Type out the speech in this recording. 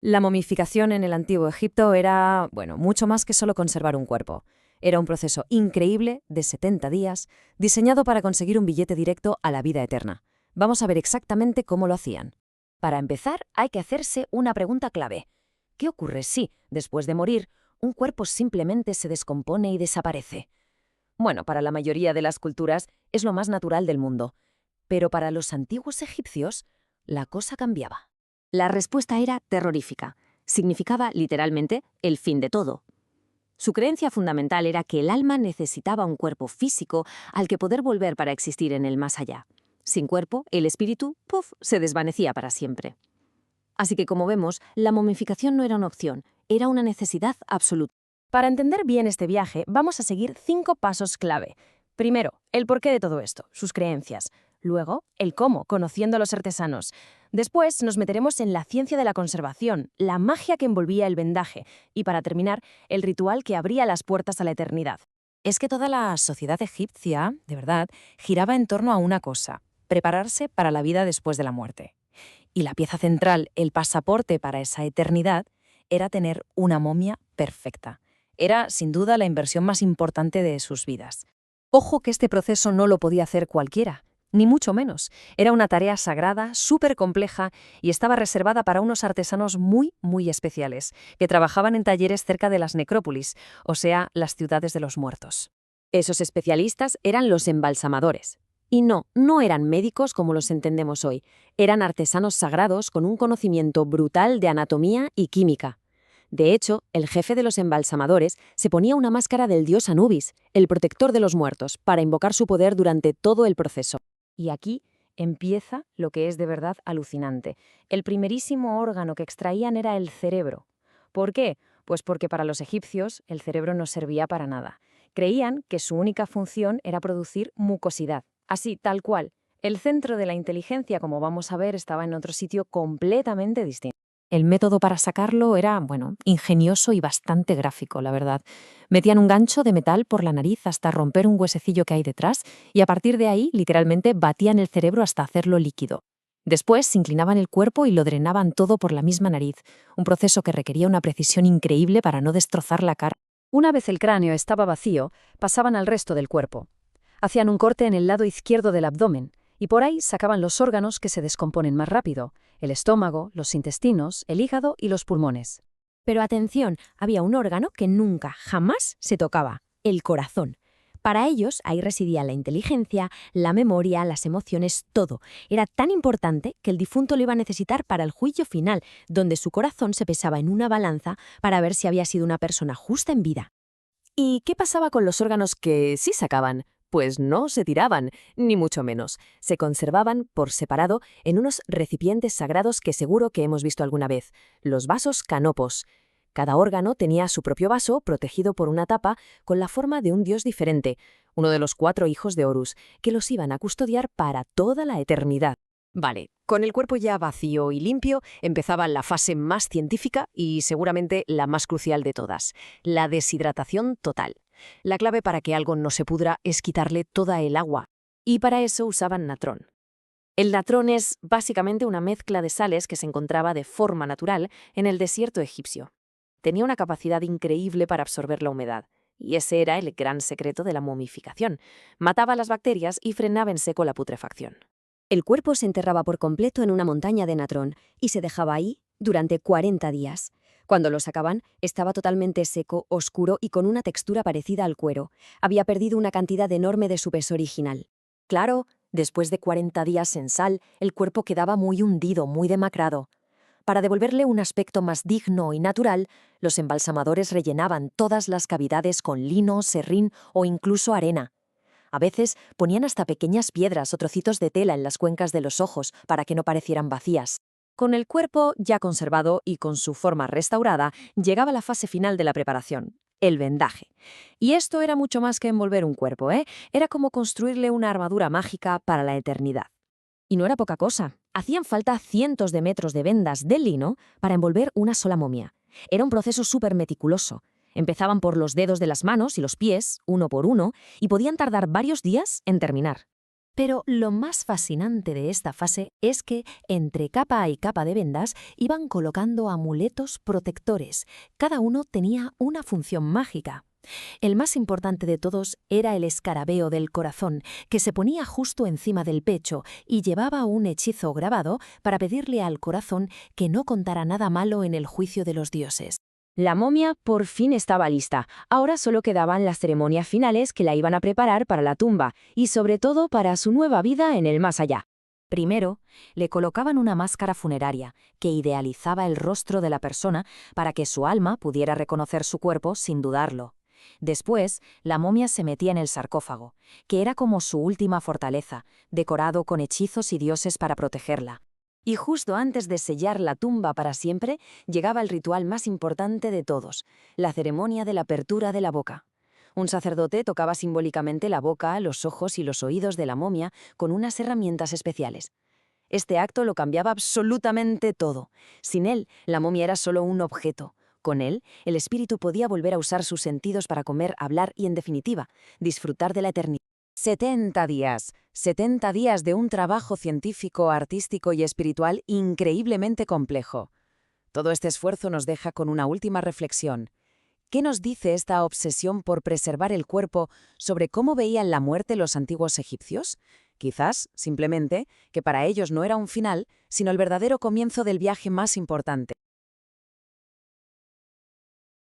La momificación en el antiguo Egipto era, bueno, mucho más que solo conservar un cuerpo. Era un proceso increíble de 70 días, diseñado para conseguir un billete directo a la vida eterna. Vamos a ver exactamente cómo lo hacían. Para empezar, hay que hacerse una pregunta clave. ¿Qué ocurre si, después de morir, un cuerpo simplemente se descompone y desaparece? Bueno, para la mayoría de las culturas es lo más natural del mundo, pero para los antiguos egipcios la cosa cambiaba. La respuesta era terrorífica. Significaba literalmente el fin de todo. Su creencia fundamental era que el alma necesitaba un cuerpo físico al que poder volver para existir en el más allá. Sin cuerpo, el espíritu, ¡puf!, se desvanecía para siempre. Así que, como vemos, la momificación no era una opción, era una necesidad absoluta. Para entender bien este viaje, vamos a seguir 5 pasos clave. Primero, el porqué de todo esto, sus creencias. Luego, el cómo, conociendo a los artesanos. Después, nos meteremos en la ciencia de la conservación, la magia que envolvía el vendaje. Y para terminar, el ritual que abría las puertas a la eternidad. Es que toda la sociedad egipcia, de verdad, giraba en torno a una cosa: prepararse para la vida después de la muerte. Y la pieza central, el pasaporte para esa eternidad, era tener una momia perfecta. Era, sin duda, la inversión más importante de sus vidas. Ojo que este proceso no lo podía hacer cualquiera, ni mucho menos. Era una tarea sagrada, súper compleja, y estaba reservada para unos artesanos muy, muy especiales, que trabajaban en talleres cerca de las necrópolis, o sea, las ciudades de los muertos. Esos especialistas eran los embalsamadores. Y no eran médicos como los entendemos hoy. Eran artesanos sagrados con un conocimiento brutal de anatomía y química. De hecho, el jefe de los embalsamadores se ponía una máscara del dios Anubis, el protector de los muertos, para invocar su poder durante todo el proceso. Y aquí empieza lo que es de verdad alucinante. El primerísimo órgano que extraían era el cerebro. ¿Por qué? Pues porque para los egipcios el cerebro no servía para nada. Creían que su única función era producir mucosidad. Así, tal cual. El centro de la inteligencia, como vamos a ver, estaba en otro sitio completamente distinto. El método para sacarlo era, bueno, ingenioso y bastante gráfico, la verdad. Metían un gancho de metal por la nariz hasta romper un huesecillo que hay detrás y a partir de ahí, literalmente, batían el cerebro hasta hacerlo líquido. Después inclinaban el cuerpo y lo drenaban todo por la misma nariz, un proceso que requería una precisión increíble para no destrozar la cara. Una vez el cráneo estaba vacío, pasaban al resto del cuerpo. Hacían un corte en el lado izquierdo del abdomen, y por ahí sacaban los órganos que se descomponen más rápido: el estómago, los intestinos, el hígado y los pulmones. Pero atención, había un órgano que nunca, jamás se tocaba: el corazón. Para ellos, ahí residía la inteligencia, la memoria, las emociones, todo. Era tan importante que el difunto lo iba a necesitar para el juicio final, donde su corazón se pesaba en una balanza para ver si había sido una persona justa en vida. ¿Y qué pasaba con los órganos que sí sacaban? Pues no se tiraban, ni mucho menos. Se conservaban por separado en unos recipientes sagrados que seguro que hemos visto alguna vez, los vasos canopos. Cada órgano tenía su propio vaso, protegido por una tapa, con la forma de un dios diferente, uno de los 4 hijos de Horus, que los iban a custodiar para toda la eternidad. Vale, con el cuerpo ya vacío y limpio, empezaba la fase más científica y seguramente la más crucial de todas: la deshidratación total. La clave para que algo no se pudra es quitarle toda el agua, y para eso usaban natrón. El natrón es básicamente una mezcla de sales que se encontraba de forma natural en el desierto egipcio. Tenía una capacidad increíble para absorber la humedad, y ese era el gran secreto de la momificación. Mataba las bacterias y frenaba en seco la putrefacción. El cuerpo se enterraba por completo en una montaña de natrón y se dejaba ahí durante 40 días. Cuando lo sacaban, estaba totalmente seco, oscuro y con una textura parecida al cuero. Había perdido una cantidad enorme de su peso original. Claro, después de 40 días en sal, el cuerpo quedaba muy hundido, muy demacrado. Para devolverle un aspecto más digno y natural, los embalsamadores rellenaban todas las cavidades con lino, serrín o incluso arena. A veces ponían hasta pequeñas piedras o trocitos de tela en las cuencas de los ojos para que no parecieran vacías. Con el cuerpo ya conservado y con su forma restaurada, llegaba la fase final de la preparación: el vendaje. Y esto era mucho más que envolver un cuerpo, ¿eh? Era como construirle una armadura mágica para la eternidad. Y no era poca cosa. Hacían falta cientos de metros de vendas de lino para envolver una sola momia. Era un proceso súper meticuloso. Empezaban por los dedos de las manos y los pies, uno por uno, y podían tardar varios días en terminar. Pero lo más fascinante de esta fase es que entre capa y capa de vendas iban colocando amuletos protectores. Cada uno tenía una función mágica. El más importante de todos era el escarabeo del corazón, que se ponía justo encima del pecho y llevaba un hechizo grabado para pedirle al corazón que no contara nada malo en el juicio de los dioses. La momia por fin estaba lista. Ahora solo quedaban las ceremonias finales que la iban a preparar para la tumba y sobre todo para su nueva vida en el más allá. Primero, le colocaban una máscara funeraria que idealizaba el rostro de la persona para que su alma pudiera reconocer su cuerpo sin dudarlo. Después, la momia se metía en el sarcófago, que era como su última fortaleza, decorado con hechizos y dioses para protegerla. Y justo antes de sellar la tumba para siempre, llegaba el ritual más importante de todos, la ceremonia de la apertura de la boca. Un sacerdote tocaba simbólicamente la boca, los ojos y los oídos de la momia con unas herramientas especiales. Este acto lo cambiaba absolutamente todo. Sin él, la momia era solo un objeto. Con él, el espíritu podía volver a usar sus sentidos para comer, hablar y, en definitiva, disfrutar de la eternidad. 70 días. 70 días de un trabajo científico, artístico y espiritual increíblemente complejo. Todo este esfuerzo nos deja con una última reflexión. ¿Qué nos dice esta obsesión por preservar el cuerpo sobre cómo veían la muerte los antiguos egipcios? Quizás, simplemente, que para ellos no era un final, sino el verdadero comienzo del viaje más importante.